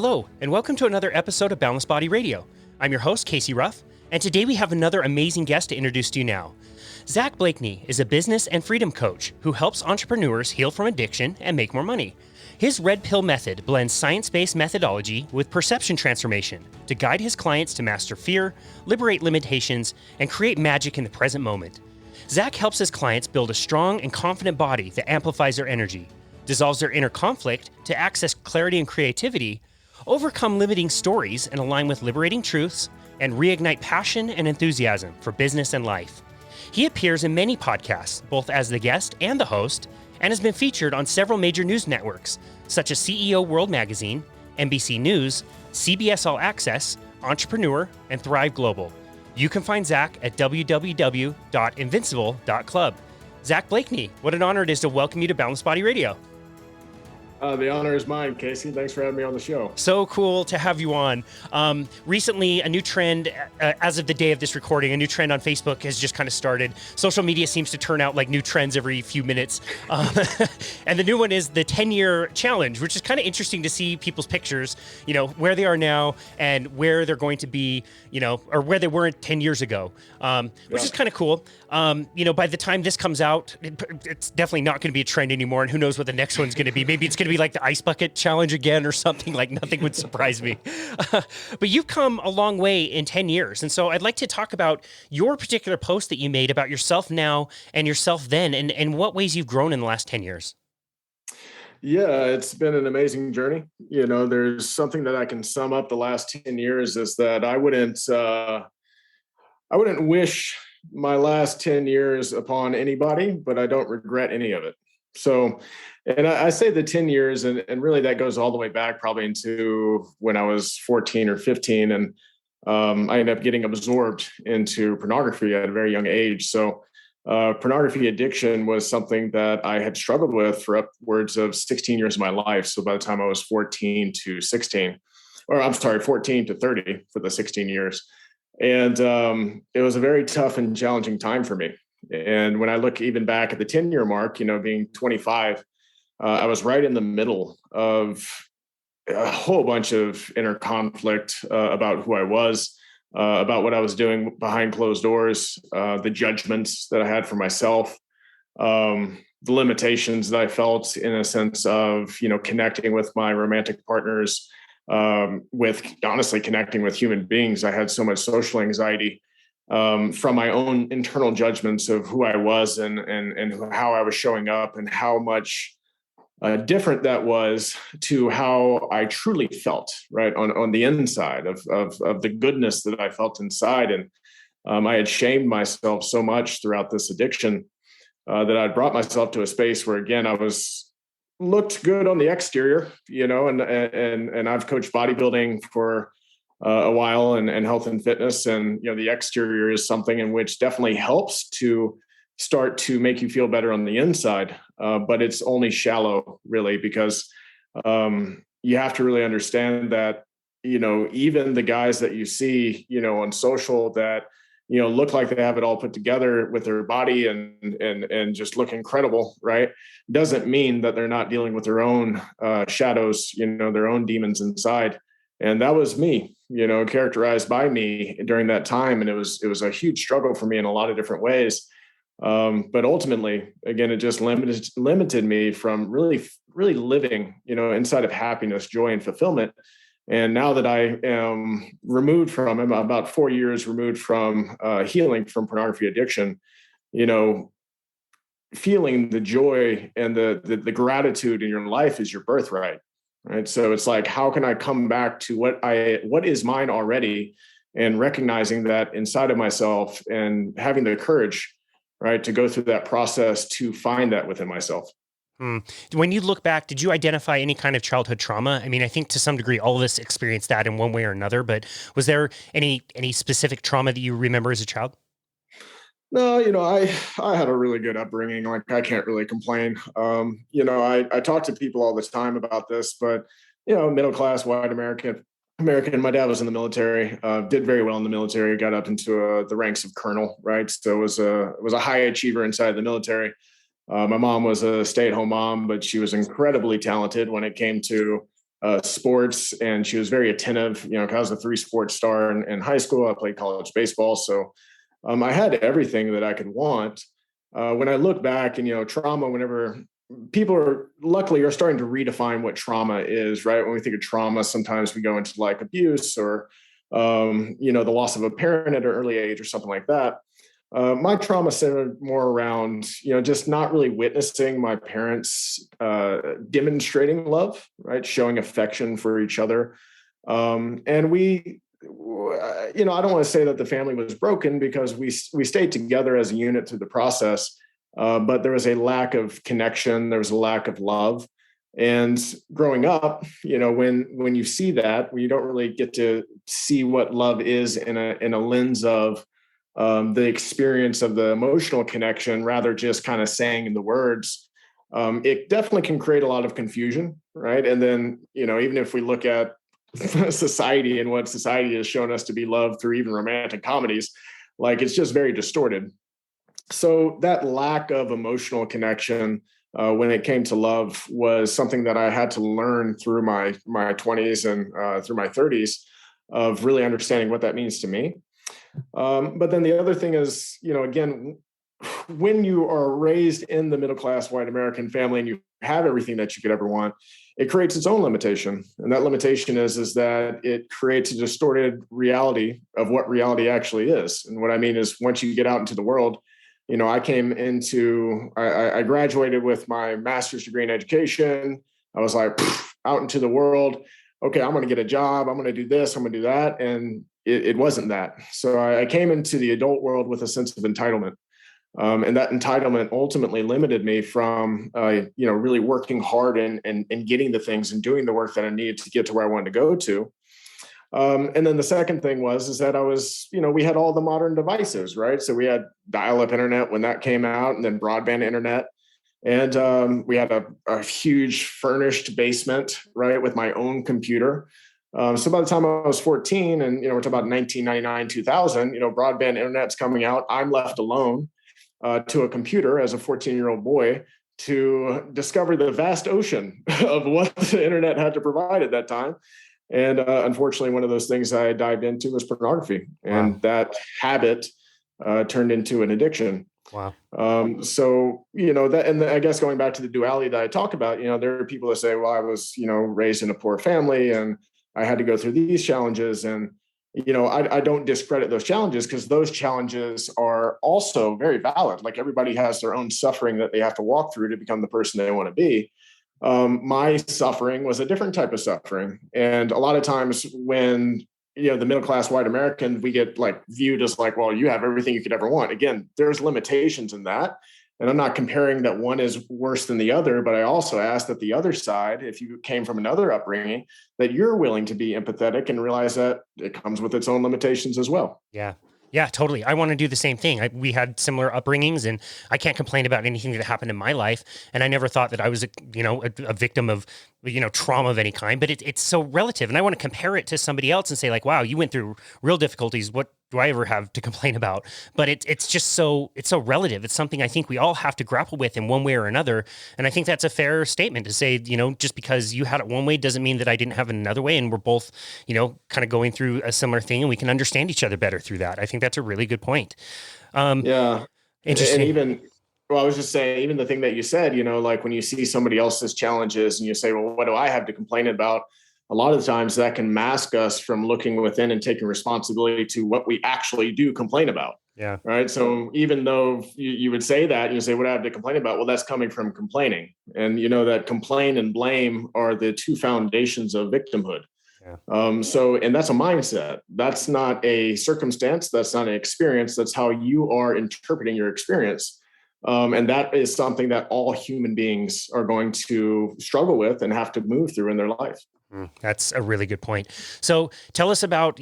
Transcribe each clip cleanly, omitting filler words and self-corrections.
Hello, and welcome to another episode of Boundless Body Radio. I'm your host, Casey Ruff, and today we have another amazing guest to introduce to you now. Zack Blakeney is a business and freedom coach who helps entrepreneurs heal from addiction and make more money. His Red Pill method blends science-based methodology with perception transformation to guide his clients to master fear, liberate limitations, and create magic in the present moment. Zack helps his clients build a strong and confident body that amplifies their energy, dissolves their inner conflict to access clarity and creativity, overcome limiting stories and align with liberating truths, and reignite passion and enthusiasm for business and life. He appears in many podcasts, both as the guest and the host, and has been featured on several major news networks, such as CEO World Magazine, NBC News, CBS All Access, Entrepreneur, and Thrive Global. You can find Zack at www.invincible.club. Zack Blakeney, what an honor it is to welcome you to Boundless Body Radio. The honor is mine, Casey. Thanks for having me on the show. So cool to have you on. Recently, a new trend, as of the day of this recording, a new trend on Facebook has just kind of started. Social media seems to turn out like new trends every few minutes. And the new one is the 10-year challenge, which is kind of interesting to see people's pictures, you know, where they are now and where they're going to be, you know, or where they were 10 years ago, which is kind of cool. You know, by the time this comes out, it's definitely not going to be a trend anymore. And who knows what the next one's going to be. Maybe it's going to be like the ice bucket challenge again or something. Like nothing would surprise me. But you've come a long way in 10 years. And so I'd like to talk about your particular post that you made about yourself now and yourself then, and what ways you've grown in the last 10 years. Yeah, it's been an amazing journey. You know, there's something that I can sum up the last 10 years is that I wouldn't wish my last 10 years upon anybody, but I don't regret any of it. So, and I say the 10 years, and really that goes all the way back probably into when I was 14 or 15. And I ended up getting absorbed into pornography at a very young age. So pornography addiction was something that I had struggled with for upwards of 16 years of my life. So by the time I was 14 to 16, or I'm sorry, 14 to 30 for the 16 years. And it was a very tough and challenging time for me. And when I look even back at the 10-year mark, you know, being 25, I was right in the middle of a whole bunch of inner conflict about who I was, about what I was doing behind closed doors, the judgments that I had for myself, the limitations that I felt in a sense of, you know, connecting with my romantic partners, with honestly connecting with human beings. I had so much social anxiety from my own internal judgments of who I was and how I was showing up and how much different that was to how I truly felt, right, on the inside of the goodness that I felt inside. And I had shamed myself so much throughout this addiction that I'd brought myself to a space where, again, I looked good on the exterior, you know, and I've coached bodybuilding for a while and health and fitness. And, you know, the exterior is something in which definitely helps to start to make you feel better on the inside. But it's only shallow, really, because you have to really understand that, you know, even the guys that you see, you know, on social that, you know, look like they have it all put together with their body and just look incredible, right? Doesn't mean that they're not dealing with their own shadows, you know, their own demons inside. And that was me, you know, characterized by me during that time. And it was a huge struggle for me in a lot of different ways. But ultimately, again, it just limited me from really, really living, you know, inside of happiness, joy, and fulfillment. And now that I am removed from, I'm about 4 years removed from healing from pornography addiction, you know, feeling the joy and the gratitude in your life is your birthright, right? So it's like, how can I come back to what is mine already, and recognizing that inside of myself and having the courage, right, to go through that process to find that within myself. When you look back, did you identify any kind of childhood trauma? I mean, I think to some degree, all of us experienced that in one way or another, but was there any specific trauma that you remember as a child? No, you know, I had a really good upbringing. Like, I can't really complain. You know, I talk to people all the time about this, but, you know, middle class, white American. My dad was in the military, did very well in the military, got up into the ranks of colonel, right? So was a high achiever inside the military. My mom was a stay-at-home mom, but she was incredibly talented when it came to sports, and she was very attentive. You know, 'cause I was a 3-sport star in high school. I played college baseball, so I had everything that I could want. When I look back, and trauma, whenever people are starting to redefine what trauma is, right? When we think of trauma, sometimes we go into like abuse or the loss of a parent at an early age or something like that. My trauma centered more around, just not really witnessing my parents demonstrating love, right? Showing affection for each other. And I don't want to say that the family was broken, because we stayed together as a unit through the process. But there was a lack of connection. There was a lack of love. And growing up, when you see that, when you don't really get to see what love is in a lens of the experience of the emotional connection, rather just kind of saying the words, it definitely can create a lot of confusion, right? And then, even if we look at society and what society has shown us to be love through even romantic comedies, like it's just very distorted. So that lack of emotional connection when it came to love was something that I had to learn through my 20s and through my 30s, of really understanding what that means to me. But then the other thing is, again, when you are raised in the middle class white American family and you have everything that you could ever want, it creates its own limitation. And that limitation is that it creates a distorted reality of what reality actually is. And what I mean is, once you get out into the world, I graduated with my master's degree in education. I was like, out into the world. Okay, I'm going to get a job. I'm going to do this. I'm going to do that. And it wasn't that. So I came into the adult world with a sense of entitlement. And that entitlement ultimately limited me from, really working hard and getting the things and doing the work that I needed to get to where I wanted to go to. And then the second thing is that we had all the modern devices, right? So we had dial-up internet when that came out, and then broadband internet. And we had a huge furnished basement, right, with my own computer. So by the time I was 14, and, we're talking about 1999, 2000, broadband internet's coming out. I'm left alone to a computer as a 14-year-old boy to discover the vast ocean of what the internet had to provide at that time. And unfortunately, one of those things I dived into was pornography. And Wow. that habit turned into an addiction. Wow. I guess going back to the duality that I talk about, there are people that say, well, I was, raised in a poor family and I had to go through these challenges. And, I don't discredit those challenges, because those challenges are also very valid. Like, everybody has their own suffering that they have to walk through to become the person they want to be. My suffering was a different type of suffering. And a lot of times when, the middle class white American, we get like viewed as like, well, you have everything you could ever want. Again, there's limitations in that. And I'm not comparing that one is worse than the other, but I also ask that the other side, if you came from another upbringing, that you're willing to be empathetic and realize that it comes with its own limitations as well. Yeah. Yeah, totally. I want to do the same thing. We had similar upbringings, and I can't complain about anything that happened in my life. And I never thought that I was, a victim of, trauma of any kind. But it's so relative, and I want to compare it to somebody else and say, like, wow, you went through real difficulties. What do I ever have to complain about? But it's so relative. It's something I think we all have to grapple with in one way or another. And I think that's a fair statement to say, just because you had it one way doesn't mean that I didn't have it another way. And we're both, kind of going through a similar thing, and we can understand each other better through that. I think that's a really good point. Yeah. Interesting. And I was just saying, even the thing that you said, like when you see somebody else's challenges and you say, well, what do I have to complain about? A lot of the times that can mask us from looking within and taking responsibility to what we actually do complain about. Yeah. Right. So even though you would say that, you say, what do I have to complain about? Well, that's coming from complaining. And that complain and blame are the two foundations of victimhood. Yeah. And that's a mindset. That's not a circumstance. That's not an experience. That's how you are interpreting your experience. And that is something that all human beings are going to struggle with and have to move through in their life. That's a really good point. So tell us about,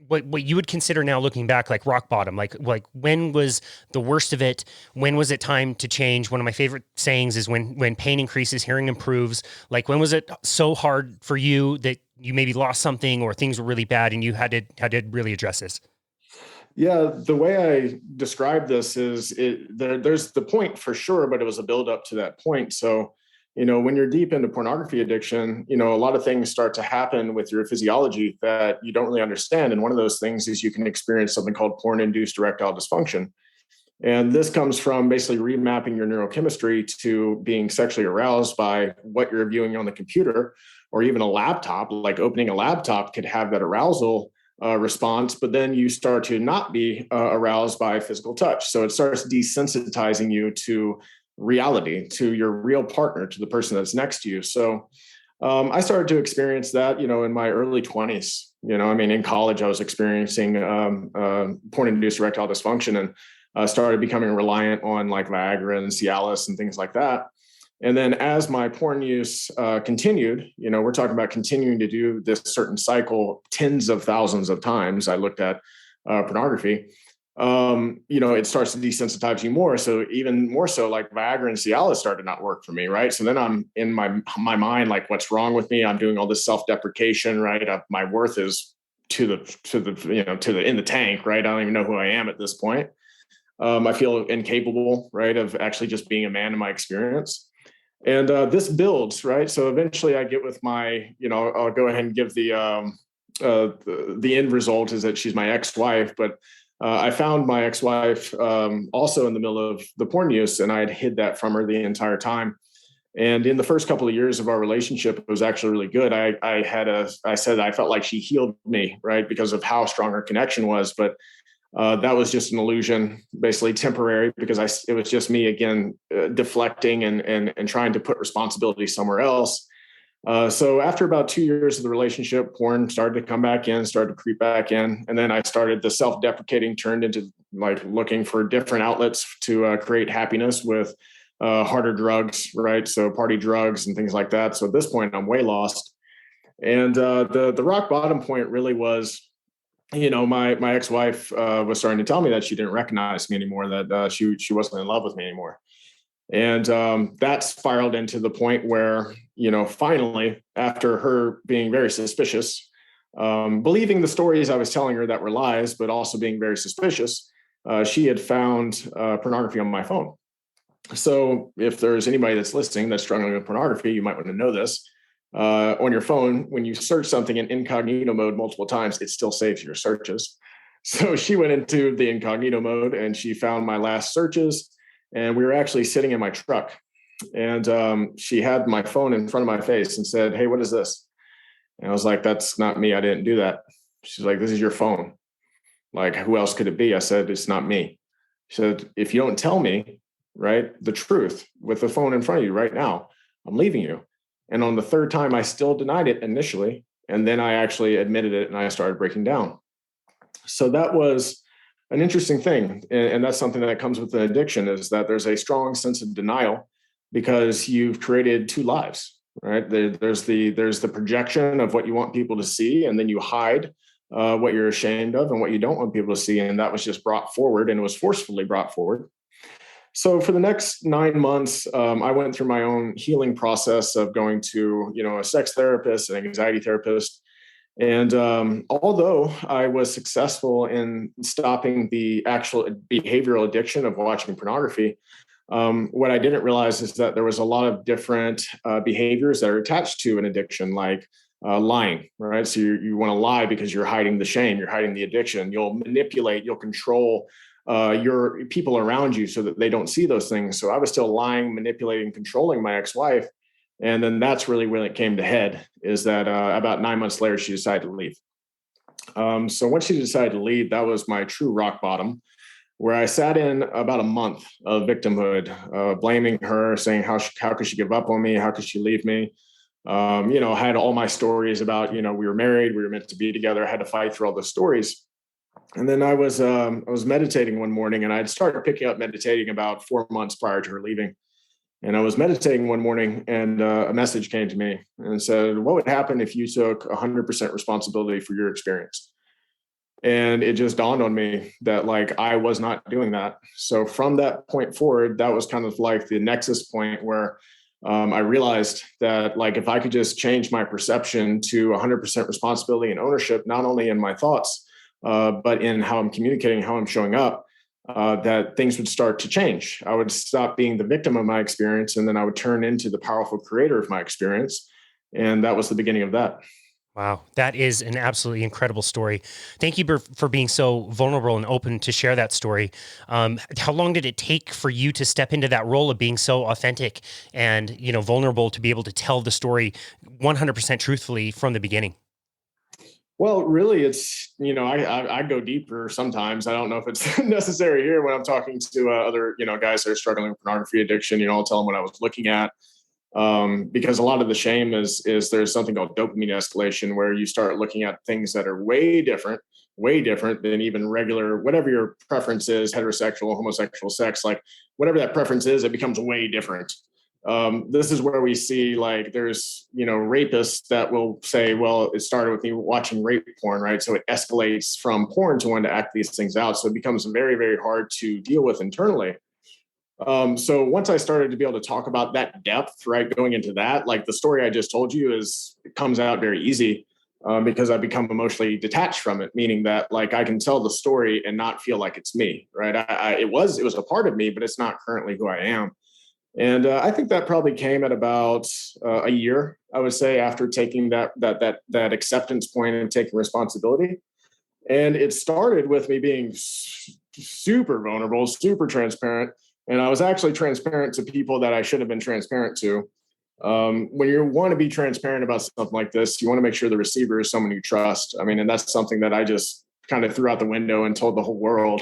what you would consider now looking back, like rock bottom, like when was the worst of it? When was it time to change? One of my favorite sayings is when pain increases, hearing improves. Like, when was it so hard for you that you maybe lost something or things were really bad and you had to really address this? Yeah, the way I describe this is there's the point for sure, but it was a build up to that point. So, when you're deep into pornography addiction, a lot of things start to happen with your physiology that you don't really understand. And one of those things is you can experience something called porn-induced erectile dysfunction. And this comes from basically remapping your neurochemistry to being sexually aroused by what you're viewing on the computer, or even a laptop. Like opening a laptop could have that arousal response, but then you start to not be aroused by physical touch. So it starts desensitizing you to reality, to your real partner, to the person that's next to you. So I started to experience that, in my early 20s. In college, I was experiencing porn-induced erectile dysfunction, and started becoming reliant on like Viagra and Cialis and things like that. And then as my porn use continued, we're talking about continuing to do this certain cycle tens of thousands of times. I looked at pornography. It starts to desensitize you more. So even more so, like Viagra and Cialis started to not work for me, right? So then I'm in my mind, like, what's wrong with me? I'm doing all this self-deprecation, right? My worth is to the in the tank, right? I don't even know who I am at this point. I feel incapable, right, of actually just being a man in my experience. And this builds, right? So eventually I get with my, I'll go ahead and give the end result is that she's my ex-wife. But I found my ex-wife also in the middle of the porn use, and I had hid that from her the entire time. And in the first couple of years of our relationship, it was actually really good. I said I felt like she healed me, right, because of how strong our connection was. But that was just an illusion, basically temporary, because it was just me again deflecting and trying to put responsibility somewhere else. So after about 2 years of the relationship, porn started to come back in, started to creep back in, and then I started the self-deprecating, turned into like looking for different outlets to create happiness with harder drugs, right? So party drugs and things like that. So at this point, I'm way lost, and the rock bottom point really was, my ex-wife was starting to tell me that she didn't recognize me anymore, that she wasn't in love with me anymore. And that spiraled into the point where, finally, after her being very suspicious, believing the stories I was telling her that were lies, but also being very suspicious, she had found pornography on my phone. So if there's anybody that's listening that's struggling with pornography, you might want to know this. On your phone, when you search something in incognito mode multiple times, it still saves your searches. So she went into the incognito mode and she found my last searches, and we were actually sitting in my truck, and she had my phone in front of my face and said, "Hey, what is this?" And I was like, "That's not me. I didn't do that." She's like, "This is your phone. Like, who else could it be?" I said, "It's not me." She said, "If you don't tell me, right, the truth with the phone in front of you right now, I'm leaving you." And on the third time, I still denied it initially. And then I actually admitted it and I started breaking down. So that was an interesting thing. And that's something that comes with an addiction, is that there's a strong sense of denial because you've created two lives, right? There's the projection of what you want people to see, and then you hide what you're ashamed of and what you don't want people to see. And that was just brought forward, and it was forcefully brought forward. So for the next 9 months, I went through my own healing process of going to, a sex therapist, an anxiety therapist. And although I was successful in stopping the actual behavioral addiction of watching pornography, what I didn't realize is that there was a lot of different behaviors that are attached to an addiction, like lying, right? So you want to lie because you're hiding the shame, you're hiding the addiction. You'll manipulate, you'll control your people around you so that they don't see those things. So I was still lying, manipulating, controlling my ex-wife. And then that's really when it came to head, is that about 9 months later, she decided to leave. So once she decided to leave, that was my true rock bottom, where I sat in about a month of victimhood, blaming her, saying, how could she give up on me? How could she leave me? I had all my stories about, we were married, we were meant to be together. I had to fight through all those stories. And then I was meditating one morning, and I'd started picking up meditating about 4 months prior to her leaving. And I was meditating one morning, and a message came to me and said, "What would happen if you took 100% responsibility for your experience?" And it just dawned on me that like I was not doing that. So from that point forward, that was kind of like the nexus point where I realized that like if I could just change my perception to 100% responsibility and ownership, not only in my thoughts, but in how I'm communicating, how I'm showing up, that things would start to change. I would stop being the victim of my experience, and then I would turn into the powerful creator of my experience. And that was the beginning of that. Wow, that is an absolutely incredible story. Thank you for being so vulnerable and open to share that story. How long did it take for you to step into that role of being so authentic and, vulnerable to be able to tell the story 100% truthfully from the beginning? Well, really, it's, I go deeper sometimes. I don't know if it's necessary here when I'm talking to other, guys that are struggling with pornography addiction. I'll tell them what I was looking at. Because a lot of the shame is there's something called dopamine escalation, where you start looking at things that are way different than even regular, whatever your preference is, heterosexual, homosexual sex, like whatever that preference is, it becomes way different. This is where we see, like, there's, rapists that will say, well, it started with me watching rape porn, right? So it escalates from porn to wanting to act these things out. So it becomes very, very hard to deal with internally. So once I started to be able to talk about that depth, right, going into that, like the story I just told you it comes out very easy, because I become emotionally detached from it, meaning that, like, I can tell the story and not feel like it's me, right? It was a part of me, but it's not currently who I am. And I think that probably came at about a year, I would say, after taking that acceptance point and taking responsibility. And it started with me being super vulnerable, super transparent. And I was actually transparent to people that I should have been transparent to. When you want to be transparent about something like this, you want to make sure the receiver is someone you trust. I mean, and that's something that I just kind of threw out the window and told the whole world.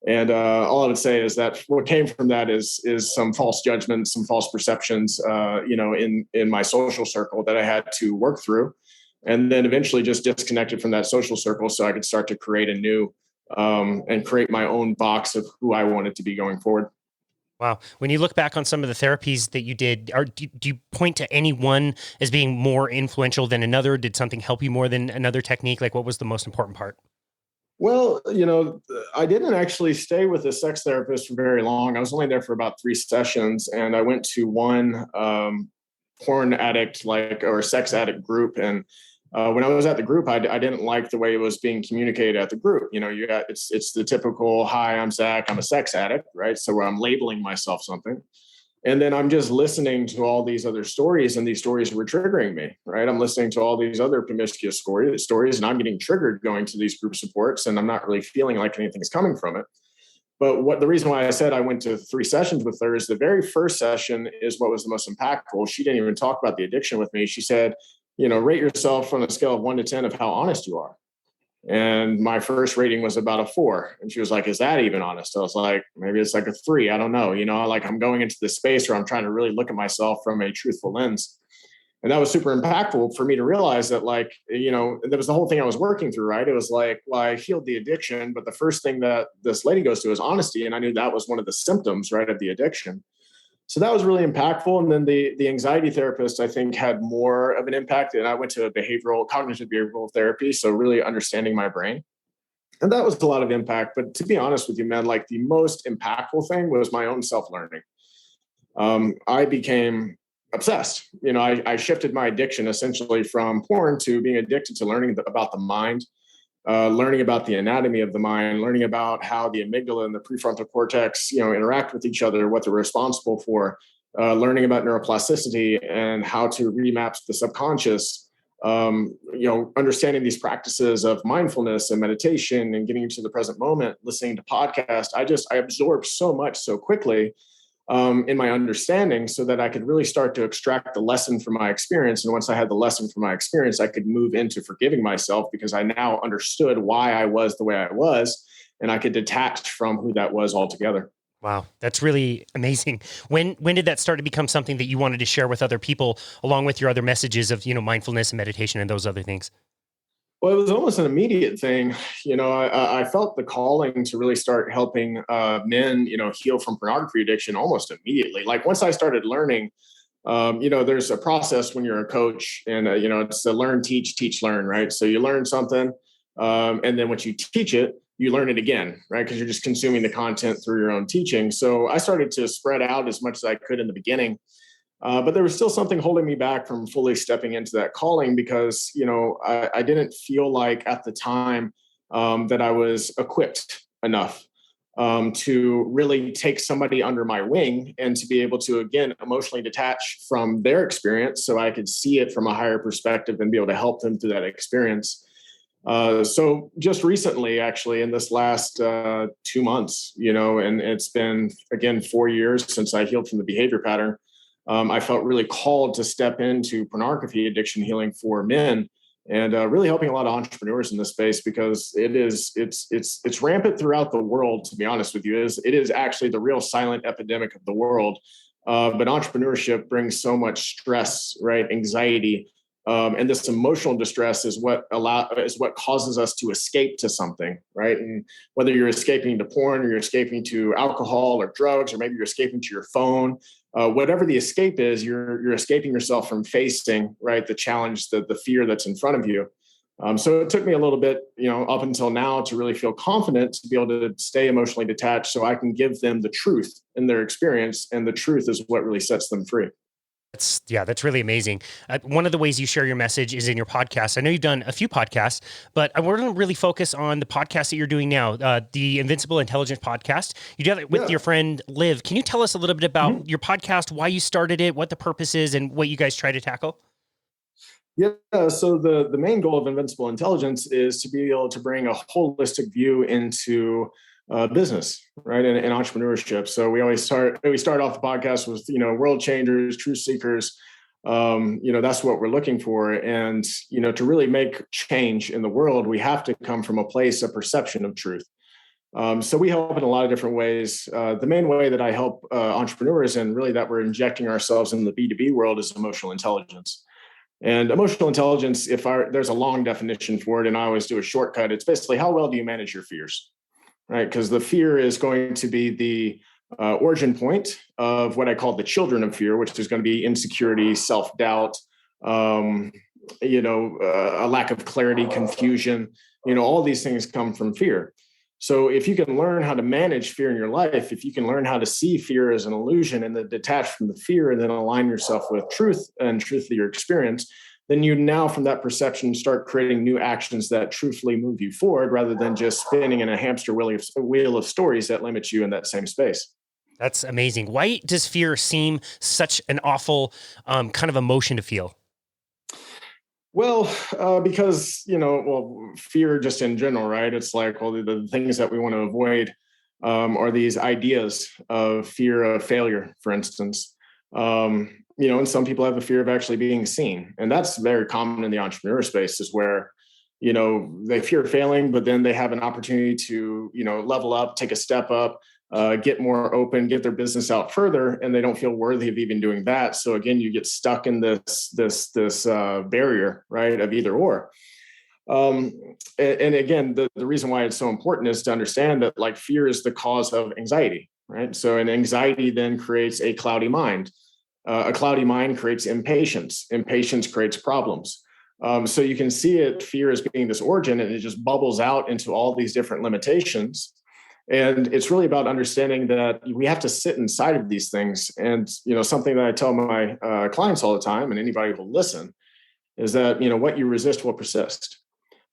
And all I would say is that what came from that is some false judgments, some false perceptions, in my social circle that I had to work through, and then eventually just disconnected from that social circle so I could start to create a new and create my own box of who I wanted to be going forward. Wow. When you look back on some of the therapies that you did, do you point to any one as being more influential than another? Did something help you more than another technique? Like, what was the most important part? Well, I didn't actually stay with a sex therapist for very long. I was only there for about 3 sessions, and I went to one porn addict, or sex addict group. And when I was at the group, I didn't like the way it was being communicated at the group. It's the typical, "Hi, I'm Zach, I'm a sex addict," right? So where I'm labeling myself something. And then I'm just listening to all these other stories, and these stories were triggering me, right? I'm listening to all these other promiscuous stories, and I'm getting triggered going to these group supports, and I'm not really feeling like anything's coming from it. But the reason why I said I went to 3 sessions with her is the very first session is what was the most impactful. She didn't even talk about the addiction with me. She said, rate yourself on a scale of 1 to 10 of how honest you are. And my first rating was about a 4. And she was like, "Is that even honest?" I was like, "Maybe it's like a 3. I don't know." Like, I'm going into this space where I'm trying to really look at myself from a truthful lens. And that was super impactful for me to realize that, like, that was the whole thing I was working through, right? It was like, well, I healed the addiction, but the first thing that this lady goes to is honesty. And I knew that was one of the symptoms, right, of the addiction. So that was really impactful. And then the anxiety therapist, I think, had more of an impact. And I went to cognitive behavioral therapy. So really understanding my brain. And that was a lot of impact. But to be honest with you, man, like, the most impactful thing was my own self-learning. I became obsessed. I shifted my addiction essentially from porn to being addicted to learning about the mind, learning about the anatomy of the mind, learning about how the amygdala and the prefrontal cortex, interact with each other, what they're responsible for, learning about neuroplasticity and how to remap the subconscious, understanding these practices of mindfulness and meditation and getting into the present moment, listening to podcasts. I absorbed so much so quickly in my understanding, so that I could really start to extract the lesson from my experience. And once I had the lesson from my experience, I could move into forgiving myself, because I now understood why I was the way I was, and I could detach from who that was altogether. Wow, that's really amazing. When did that start to become something that you wanted to share with other people, along with your other messages of, mindfulness and meditation and those other things? Well, it was almost an immediate thing. I felt the calling to really start helping men, heal from pornography addiction almost immediately. Like, once I started learning, there's a process when you're a coach, and it's the learn, teach, learn, right? So you learn something, and then once you teach it, you learn it again, right? Because you're just consuming the content through your own teaching. So I started to spread out as much as I could in the beginning. But there was still something holding me back from fully stepping into that calling, because, I didn't feel like at the time that I was equipped enough. to really take somebody under my wing and to be able to, again, emotionally detach from their experience so I could see it from a higher perspective and be able to help them through that experience. So just recently, actually, in this last 2 months, and it's been, again, 4 years since I healed from the behavior pattern. I felt really called to step into pornography addiction healing for men, and really helping a lot of entrepreneurs in this space, because it's rampant throughout the world. To be honest with you, it is actually the real silent epidemic of the world. But entrepreneurship brings so much stress, right? Anxiety. And this emotional distress is what causes us to escape to something, right? And whether you're escaping to porn, or you're escaping to alcohol or drugs, or maybe you're escaping to your phone, whatever the escape is, you're escaping yourself from facing, right, the challenge, the fear that's in front of you. So it took me a little bit, up until now, to really feel confident to be able to stay emotionally detached, so I can give them the truth in their experience, and the truth is what really sets them free. That's really amazing. One of the ways you share your message is in your podcast. I know you've done a few podcasts, but I want to really focus on the podcast that you're doing now, the Invincible Intelligence podcast. You do it with your friend Liv. Can you tell us a little bit about your podcast, why you started it, what the purpose is, and what you guys try to tackle? Yeah, so the main goal of Invincible Intelligence is to be able to bring a holistic view into business, right, and entrepreneurship. So we start off the podcast with world changers, truth seekers. That's what we're looking for, and to really make change in the world, we have to come from a place of perception of truth. So we help in a lot of different ways. The main way that I help entrepreneurs, and really that we're injecting ourselves in the B2B world, is emotional intelligence. And emotional intelligence, there's a long definition for it, and I always do a shortcut. It's basically, how well do you manage your fears, right? Because the fear is going to be the origin point of what I call the children of fear, which is going to be insecurity, self-doubt, a lack of clarity, confusion. All these things come from fear. So if you can learn how to manage fear in your life, if you can learn how to see fear as an illusion and then detach from the fear and then align yourself with truth and truth of your experience, then you now, from that perception, start creating new actions that truthfully move you forward, rather than just spinning in a hamster wheel of stories that limit you in that same space. That's amazing. Why does fear seem such an awful kind of emotion to feel? Well, because, fear just in general, right? It's like, well, the things that we want to avoid are these ideas of fear of failure, for instance. And some people have a fear of actually being seen. And that's very common in the entrepreneur space, is where, they fear failing, but then they have an opportunity to, level up, take a step up, get more open, get their business out further, and they don't feel worthy of even doing that. So again, you get stuck in this barrier, right, of either or. And again, the reason why it's so important is to understand that, like, fear is the cause of anxiety, right? So an anxiety then creates a cloudy mind. A cloudy mind creates impatience. Impatience creates problems. So you can see it, fear as being this origin, and it just bubbles out into all these different limitations. And it's really about understanding that we have to sit inside of these things. And, something that I tell my clients all the time, and anybody who will listen, is that, what you resist will persist.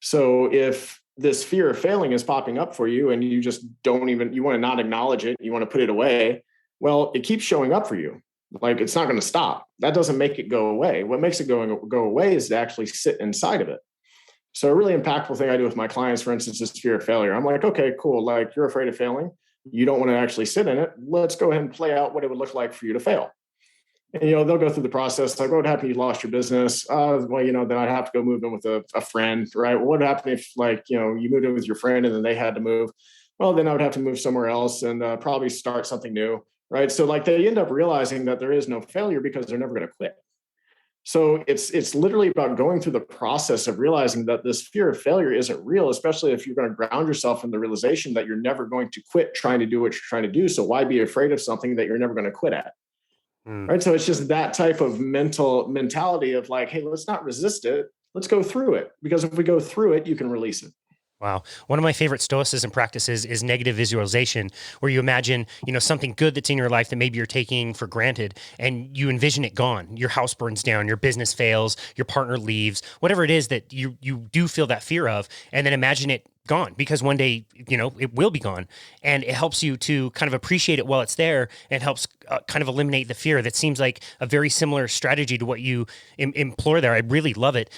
So if this fear of failing is popping up for you and you just you want to not acknowledge it, you want to put it away, well, it keeps showing up for you. Like, it's not going to stop. That doesn't make it go away. What makes it go away is to actually sit inside of it. So a really impactful thing I do with my clients, for instance, is fear of failure. I'm like, okay, cool. Like, you're afraid of failing. You don't want to actually sit in it. Let's go ahead and play out what it would look like for you to fail. And, they'll go through the process. Like, what would happen if you lost your business? Then I'd have to go move in with a friend, right? What would happen if, you moved in with your friend and then they had to move? Well, then I would have to move somewhere else and probably start something new, right? So they end up realizing that there is no failure because they're never going to quit. So it's literally about going through the process of realizing that this fear of failure isn't real, especially if you're going to ground yourself in the realization that you're never going to quit trying to do what you're trying to do. So why be afraid of something that you're never going to quit at? Right. So it's just that type of mentality of like, hey, let's not resist it. Let's go through it. Because if we go through it, you can release it. Wow. One of my favorite stoicism practices is negative visualization, where you imagine, something good that's in your life that maybe you're taking for granted, and you envision it gone. Your house burns down, your business fails, your partner leaves, whatever it is that you do feel that fear of, and then imagine it gone, because one day, it will be gone, and it helps you to kind of appreciate it while it's there, and helps kind of eliminate the fear. That seems like a very similar strategy to what you implore there. I really love it.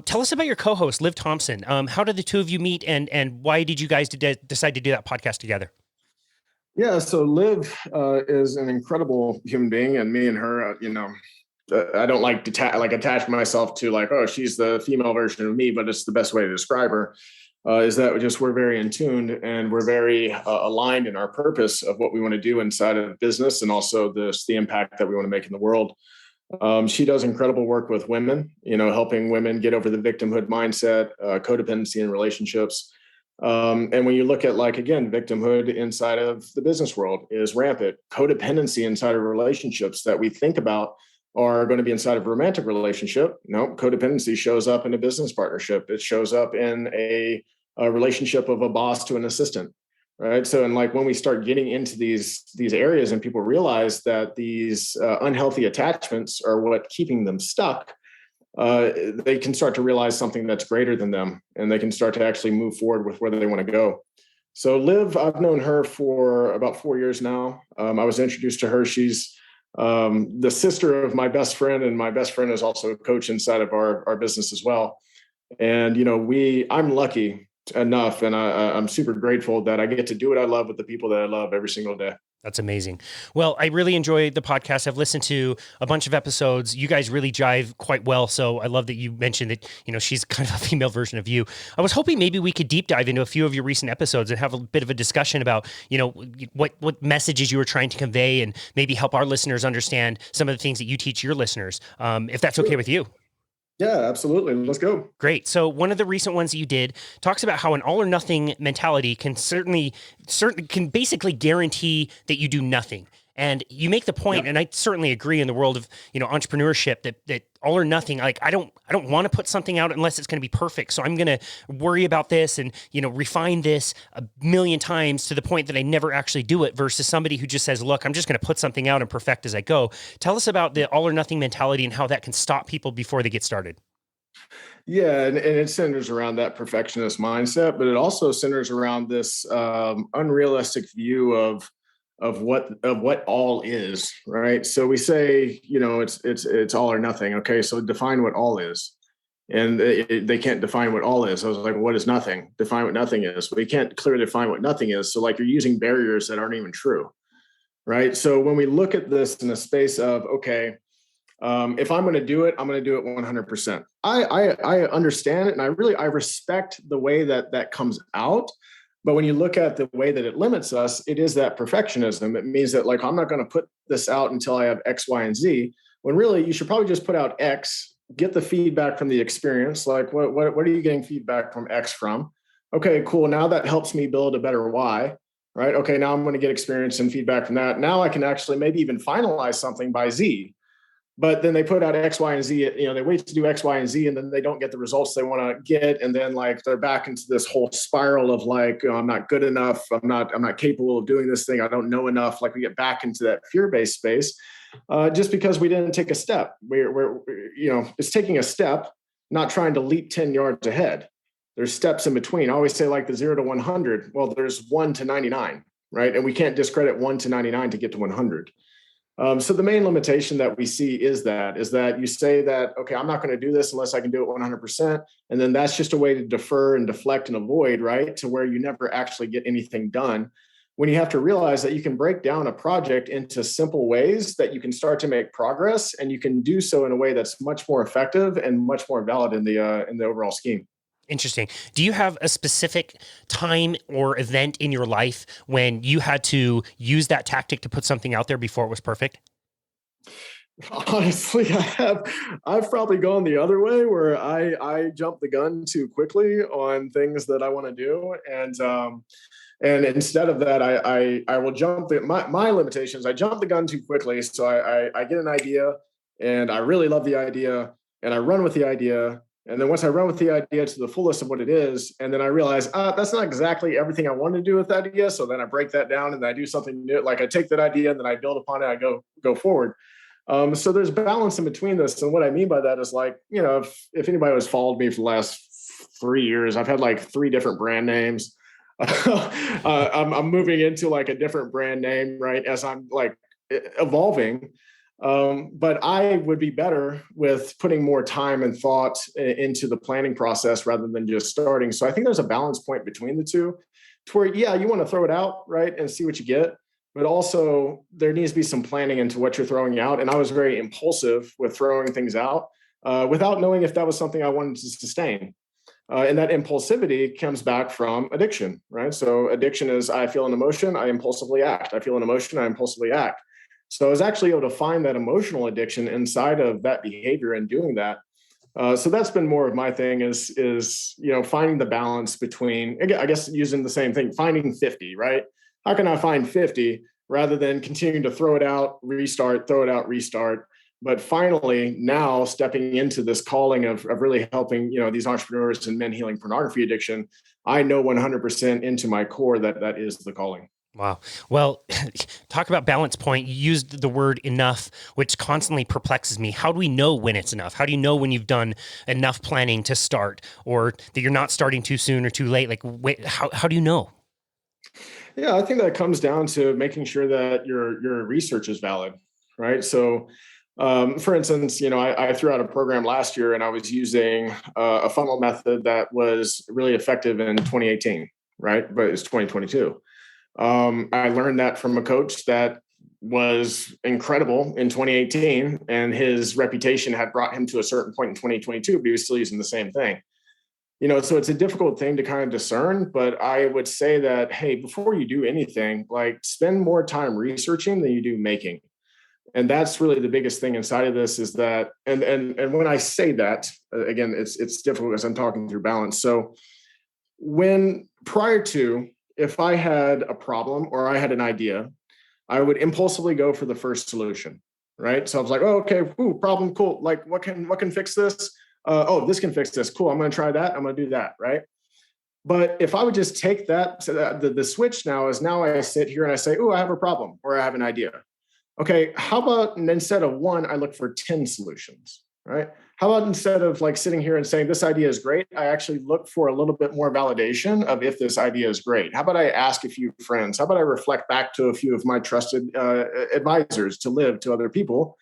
Tell us about your co-host, Liv Thompson. How did the two of you meet, and why did you guys decide to do that podcast together? Yeah, so Liv is an incredible human being, and me and her, I don't like to attach myself to like, oh, she's the female version of me, but it's the best way to describe her. Is that we're very in tune, and we're very aligned in our purpose of what we want to do inside of business, and also the impact that we want to make in the world. She does incredible work with women, helping women get over the victimhood mindset, codependency in relationships. And when you look at victimhood inside of the business world is rampant. Codependency inside of relationships that we think about are going to be inside of a romantic relationship. No, codependency shows up in a business partnership. It shows up in a relationship of a boss to an assistant, right? So, and when we start getting into these areas, and people realize that these unhealthy attachments are what keeping them stuck, they can start to realize something that's greater than them, and they can start to actually move forward with where they want to go. So Liv, I've known her for about 4 years now. I was introduced to her. She's the sister of my best friend, and my best friend is also a coach inside of our business as well. And, I'm lucky enough, and I'm super grateful that I get to do what I love with the people that I love every single day. That's amazing. Well, I really enjoyed the podcast. I've listened to a bunch of episodes. You guys really jive quite well. So I love that you mentioned that, she's kind of a female version of you. I was hoping maybe we could deep dive into a few of your recent episodes and have a bit of a discussion about, what messages you were trying to convey, and maybe help our listeners understand some of the things that you teach your listeners, if that's okay with you. Yeah, absolutely. Let's go. Great. So one of the recent ones that you did talks about how an all or nothing mentality can certainly can basically guarantee that you do nothing. And you make the point, and I certainly agree in the world of, entrepreneurship, that all or nothing, like I don't want to put something out unless it's going to be perfect. So I'm going to worry about this and, refine this a million times to the point that I never actually do it, versus somebody who just says, look, I'm just going to put something out and perfect as I go. Tell us about the all or nothing mentality and how that can stop people before they get started. Yeah, and it centers around that perfectionist mindset, but it also centers around this unrealistic view of what all is, right? So we say, it's all or nothing. Okay, so define what all is, and they can't define what all is. I was like, what is nothing? Define what nothing is. We can't clearly define what nothing is. So you're using barriers that aren't even true, right? So when we look at this in the space of, okay, if I'm going to do it, I'm going to do it 100%. I understand it, and I respect the way that comes out. But when you look at the way that it limits us, it is that perfectionism. It means that I'm not going to put this out until I have X, Y, and Z. When really you should probably just put out X, get the feedback from the experience. What are you getting feedback from X from? Okay, cool. Now that helps me build a better Y, right? Okay, now I'm going to get experience and feedback from that. Now I can actually maybe even finalize something by Z. But then they put out X, Y, and Z, they wait to do X, Y, and Z, and then they don't get the results they want to get. And then they're back into this whole spiral of I'm not good enough. I'm not capable of doing this thing. I don't know enough. We get back into that fear-based space just because we didn't take a step. We're it's taking a step, not trying to leap 10 yards ahead. There's steps in between. I always say the 0 to 100. Well, there's 1 to 99, right? And we can't discredit 1 to 99 to get to 100. So the main limitation that we see is that you say that, okay, I'm not going to do this unless I can do it 100%. And then that's just a way to defer and deflect and avoid, right? To where you never actually get anything done. When you have to realize that you can break down a project into simple ways that you can start to make progress, and you can do so in a way that's much more effective and much more valid in the overall scheme. Interesting. Do you have a specific time or event in your life when you had to use that tactic to put something out there before it was perfect? Honestly, I've probably gone the other way, where I jump the gun too quickly on things that I want to do. And instead of that, I will jump my limitations. I jump the gun too quickly. So I get an idea, and I really love the idea, and I run with the idea. And then once I run with the idea to the fullest of what it is, and then I realize, that's not exactly everything I want to do with that idea. So then I break that down, and then I do something new. I take that idea, and then I build upon it. I go forward. So there's balance in between this. And what I mean by that is if anybody has followed me for the last 3 years. I've had like 3 different brand names. I'm moving into like a different brand name, right, as I'm like evolving. But I would be better with putting more time and thought into the planning process rather than just starting. So I think there's a balance point between the two, to where, yeah, you want to throw it out, right, and see what you get. But also there needs to be some planning into what you're throwing out. And I was very impulsive with throwing things out without knowing if that was something I wanted to sustain. And that impulsivity comes back from addiction, right? So addiction is, I feel an emotion, I impulsively act. I feel an emotion, I impulsively act. So I was actually able to find that emotional addiction inside of that behavior and doing that. So that's been more of my thing is finding the balance between, I guess using the same thing, finding 50, right? How can I find 50 rather than continuing to throw it out, restart, throw it out, restart? But finally, now stepping into this calling of really helping, these entrepreneurs and men healing pornography addiction, I know 100% into my core that is the calling. Wow. Well, talk about balance point. You used the word enough, which constantly perplexes me. How do we know when it's enough? How do you know when you've done enough planning to start, or that you're not starting too soon or too late? Like, how do you know? Yeah, I think that comes down to making sure that your research is valid, right? So, for instance, I threw out a program last year, and I was using a funnel method that was really effective in 2018, right? But it's 2022. I learned that from a coach that was incredible in 2018, and his reputation had brought him to a certain point in 2022, but he was still using the same thing. So it's a difficult thing to kind of discern, but I would say that, hey, before you do anything, like spend more time researching than you do making. And that's really the biggest thing inside of this is that, and when I say that, again, it's difficult because I'm talking through balance. So prior to, if I had a problem or I had an idea, I would impulsively go for the first solution, right? So I was like, oh, okay, problem, cool. Like, what can fix this? This can fix this. Cool. I'm going to try that. I'm going to do that, right? But if I would just take that, the switch now I sit here and I say, oh, I have a problem or I have an idea. Okay, how about instead of one, I look for 10 solutions, right? How about instead of like sitting here and saying this idea is great, I actually look for a little bit more validation of if this idea is great. How about I ask a few friends? How about I reflect back to a few of my trusted advisors to other people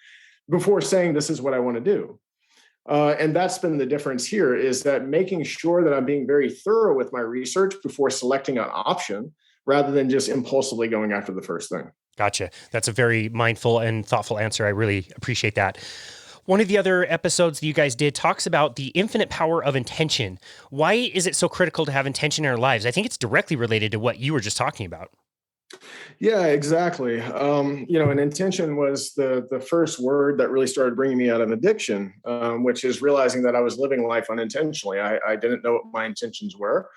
before saying this is what I want to do? And that's been the difference here, is that making sure that I'm being very thorough with my research before selecting an option rather than just impulsively going after the first thing. Gotcha. That's a very mindful and thoughtful answer. I really appreciate that. One of the other episodes that you guys did talks about the infinite power of intention. Why is it so critical to have intention in our lives? I think it's directly related to what you were just talking about. Yeah, exactly. And intention was the first word that really started bringing me out of addiction, which is realizing that I was living life unintentionally. I didn't know what my intentions were.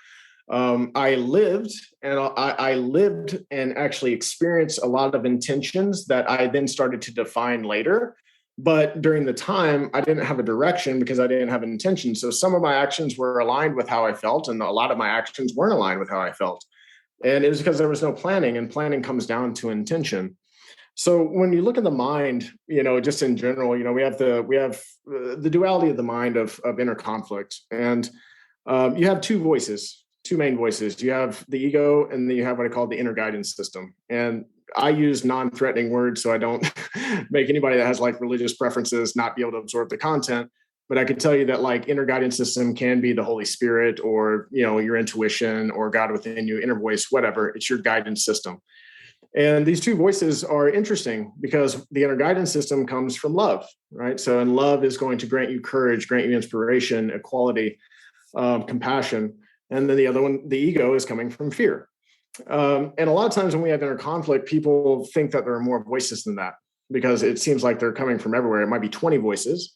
I lived and actually experienced a lot of intentions that I then started to define later. But during the time, I didn't have a direction because I didn't have an intention. So some of my actions were aligned with how I felt, and a lot of my actions weren't aligned with how I felt. And it was because there was no planning, and planning comes down to intention. So when you look at the mind, just in general, we have the duality of the mind of inner conflict, and you have two main voices. You have the ego, and then you have what I call the inner guidance system. And I use non-threatening words so I don't make anybody that has like religious preferences not be able to absorb the content. But I could tell you that like inner guidance system can be the Holy Spirit or, your intuition or God within you, inner voice, whatever. It's your guidance system. And these two voices are interesting because the inner guidance system comes from love, right? So, and love is going to grant you courage, grant you inspiration, equality, compassion. And then the other one, the ego, is coming from fear. And a lot of times when we have inner conflict, people think that there are more voices than that because it seems like they're coming from everywhere. It might be 20 voices.